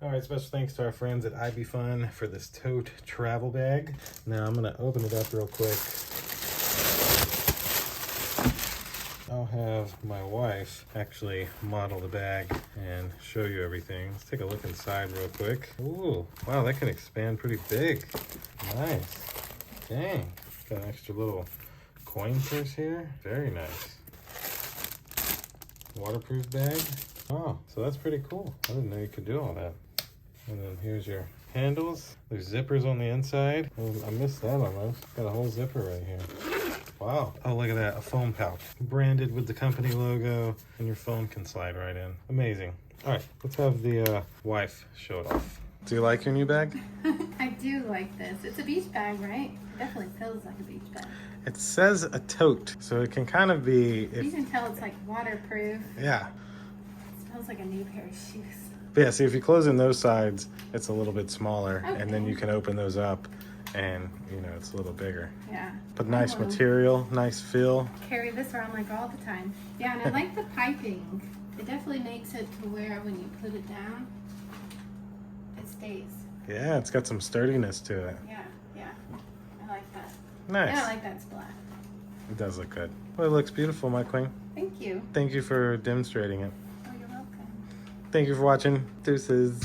All right, special thanks to our friends at IBFUN for this tote travel bag. Now I'm gonna open it up real quick. I'll have my wife actually model the bag and show you everything. Let's take a look inside real quick. Ooh, wow, that can expand pretty big. Nice. Dang. Got an extra little coin purse here. Very nice. Waterproof bag. Oh, so that's pretty cool. I didn't know you could do all that. And then here's your handles. There's zippers on the inside. Oh, I missed that almost. Got a whole zipper right here. Wow. Oh, look at that. A foam pouch. Branded with the company logo, and your phone can slide right in. Amazing. All right, let's have the wife show it off. Do you like your new bag? I do like this. It's a beach bag, right? It definitely feels like a beach bag. It says a tote, so it can kind of be... You can tell it's like waterproof. Yeah. It smells like a new pair of shoes. But yeah, see, if you close in those sides, it's a little bit smaller, Okay. and then you can open those up, and, you know, it's a little bigger. Yeah. But nice material, nice feel. Carry this around like all the time. Yeah, and I like the piping. It definitely makes it to where when you put it down, it stays. Yeah, it's got some sturdiness to it. Yeah, yeah. I like that. Nice. Yeah, I like that splat. It does look good. Well, it looks beautiful, my queen. Thank you. Thank you for demonstrating it. Oh, you're welcome. Thank you for watching. Deuces.